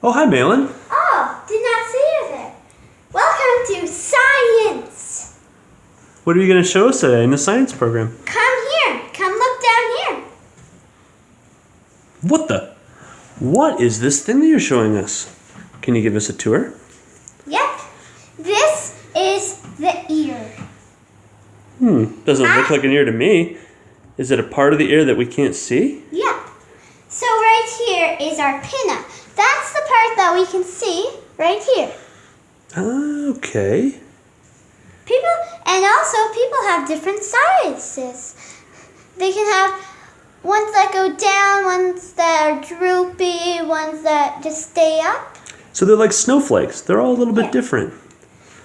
Oh, hi, Maelin. Oh, did not see you there. Welcome to science. What are you going to show us today in the science program? Come here. Come look down here. What is this thing that you're showing us? Can you give us a tour? Yep. This is the ear. Doesn't look like an ear to me. Is it a part of the ear that we can't see? Yep. So right here is our pinna. That's the part that we can see right here. Okay. People have different sizes. They can have ones that go down, ones that are droopy, ones that just stay up. So they're like snowflakes. They're all a little bit different.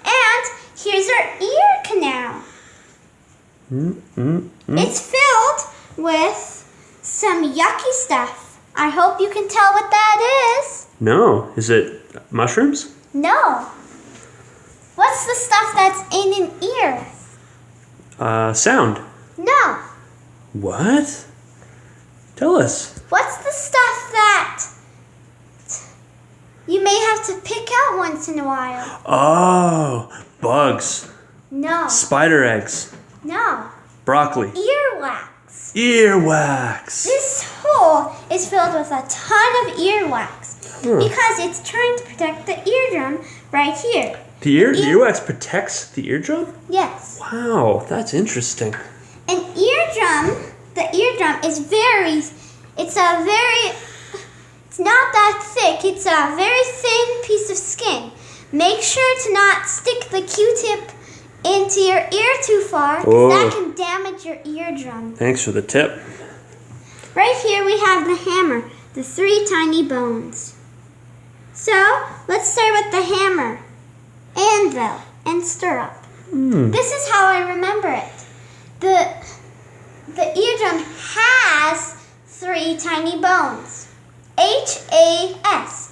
And here's our ear canal. It's filled with some yucky stuff. I hope you can tell what that is. No. Is it mushrooms? No. What's the stuff that's in an ear? Sound. No. What? Tell us. What's the stuff that you may have to pick out once in a while? Oh, bugs. No. Spider eggs. No. Broccoli. Earwax. Earwax. This hole is filled with a ton of earwax because it's trying to protect the eardrum right here. The earwax protects the eardrum? Yes. Wow, that's interesting. The eardrum is it's not that thick. It's a very thin piece of skin. Make sure to not stick the Q-tip into your ear too far, because that can damage your eardrum. Thanks for the tip. Right here we have the hammer, the 3 tiny bones. So, let's start with the hammer, anvil, and stirrup. This is how I remember it. The eardrum has 3 tiny bones. H-A-S.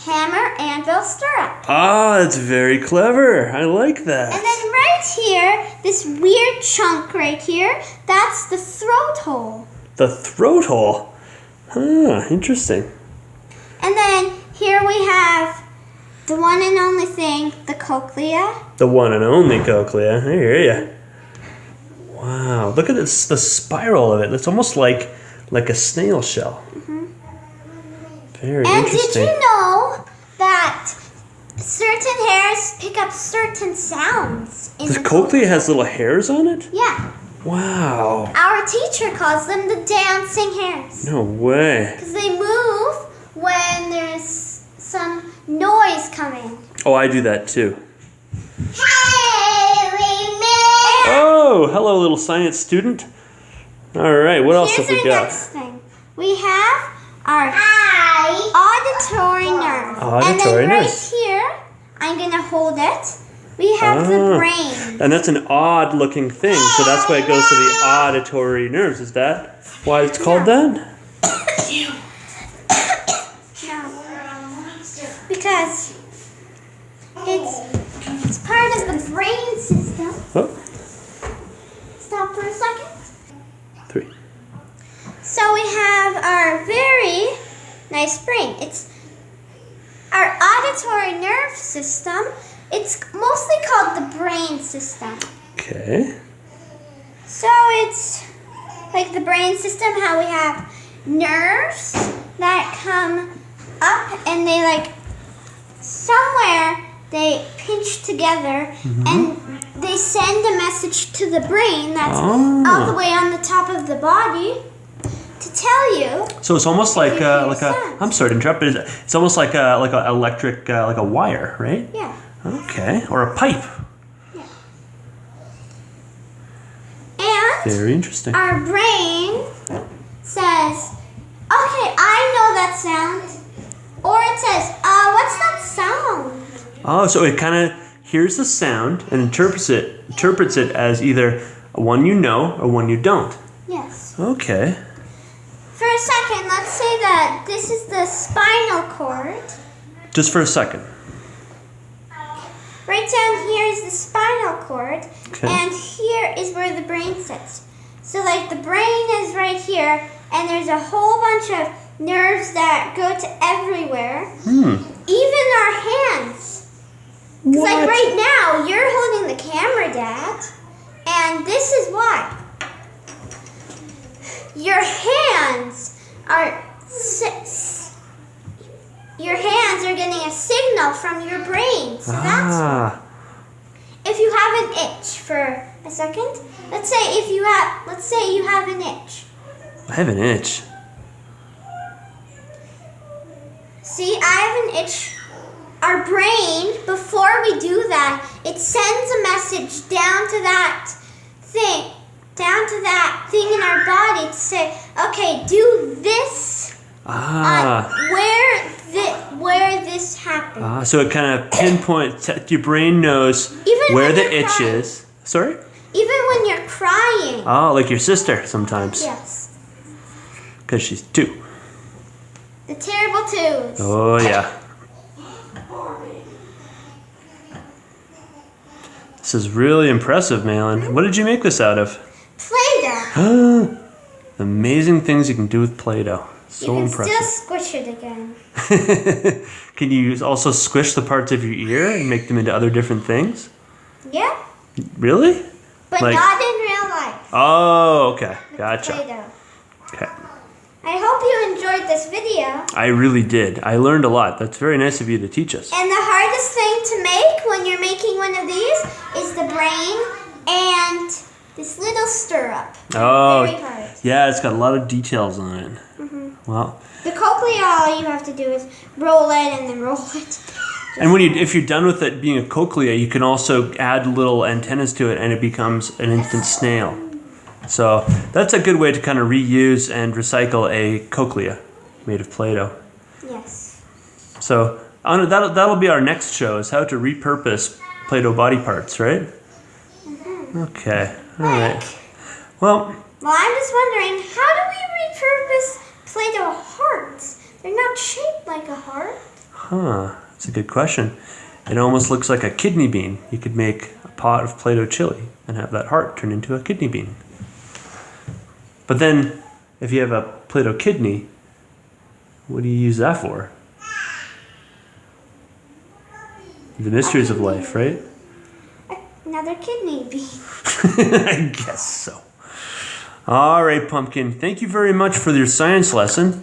Hammer, anvil, stirrup. Ah, that's very clever. I like that. And then right here, this weird chunk right here, that's the throat hole. The throat hole? Interesting. And then here we have the one and only thing, the cochlea. The one and only cochlea. I hear ya. Wow, look at this, the spiral of it. It's almost like a snail shell. Very interesting. And did you know that certain hairs pick up certain sounds? The cochlea has little hairs on it? Yeah. Wow. Our teacher calls them the dancing hairs. No way. Because they move when there's some noise coming. Oh, I do that too. Hey, Lee-Man! Oh, hello, little science student. All right, what else have we got? Next thing. We have our auditory nerve. Auditory and then nerve. right here, I'm going to hold it. We have the brain. And that's an odd looking thing, so that's why it goes to the auditory nerves. Is that why it's called that? No. Because it's part of the brain system. Oh. Stop for a second. 3. So we have our very nice brain. It's our auditory nerve system. It's mostly called the brain system. Okay. So it's like the brain system, how we have nerves that come up and they somewhere they pinch together and they send a message to the brain that's all the way on the top of the body to tell you. So it's almost like I'm sorry to interrupt, but it's almost like a electric like a wire, right? Yeah. Okay, or a pipe. Yeah. And very interesting. Our brain says, "Okay, I know that sound," or it says, "What's that sound?" Oh, so it kind of hears the sound and interprets it as either one you know or one you don't. Yes. Okay. For a second, let's say that this is the spinal cord. Just for a second. Right down here is the spinal cord, okay. And here is where the brain sits. So the brain is right here, and there's a whole bunch of nerves that go to everywhere. Hmm. Even our hands. 'Cause What? like right now, you're holding the camera, Dad. And this is why. Your hands are getting a signal from your brain. So that's why. If you have an itch for a second, let's say you have an itch. I have an itch. See, I have an itch. Our brain, before we do that, it sends a message down to that thing in our body to say, okay, do this where this happened. So it kind of pinpoints, your brain knows Even where when the you're itch crying. is. Sorry? Even when you're crying. Oh, like your sister sometimes. Yes. Because she's 2. The terrible twos. Oh, yeah. This is really impressive, Maelin. What did you make this out of? Play-Doh. Amazing things you can do with Play-Doh. So you can impressive. still squish it again. Can you also squish the parts of your ear and make them into other different things? Yeah. Really? But Like- not in real life. Oh, okay. With Gotcha. Play-Doh. Okay. I hope you enjoyed this video. I really did. I learned a lot. That's very nice of you to teach us. And the hardest thing to make when you're making one of these is the brain and this little stirrup. Oh, Very hard. yeah, it's got a lot of details on it. Well, The cochlea, all you have to do is roll it and then roll it. and if you're done with it being a cochlea, you can also add little antennas to it, and it becomes an instant snail. So that's a good way to kind of reuse and recycle a cochlea made of Play-Doh. Yes. So that'll be our next show, is how to repurpose Play-Doh body parts, right? Okay. All right. Well, I'm just wondering, how do we repurpose Play-Doh hearts? They're not shaped like a heart. that's a good question. It almost looks like a kidney bean. You could make a pot of Play-Doh chili and have that heart turn into a kidney bean. But then, if you have a Play-Doh kidney, what do you use that for? The mysteries of life, right? Another kidney bean. I guess so. All right, Pumpkin. Thank you very much for your science lesson.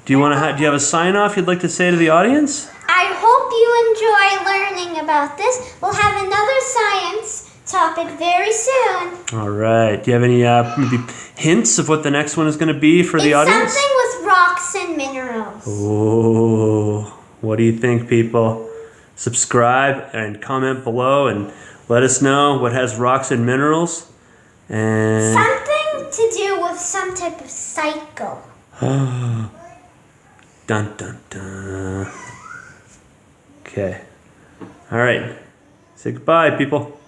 Do you have a sign off you'd like to say to the audience? I hope you enjoy learning about this. We'll have another science topic very soon. All right. Do you have any maybe hints of what the next one is going to be for the audience? It's something with rocks and minerals. Oh, what do you think, people? Subscribe and comment below and let us know what has rocks and minerals. And Something to do with some type of cycle. dun dun dun. Okay. All right. Say goodbye, people.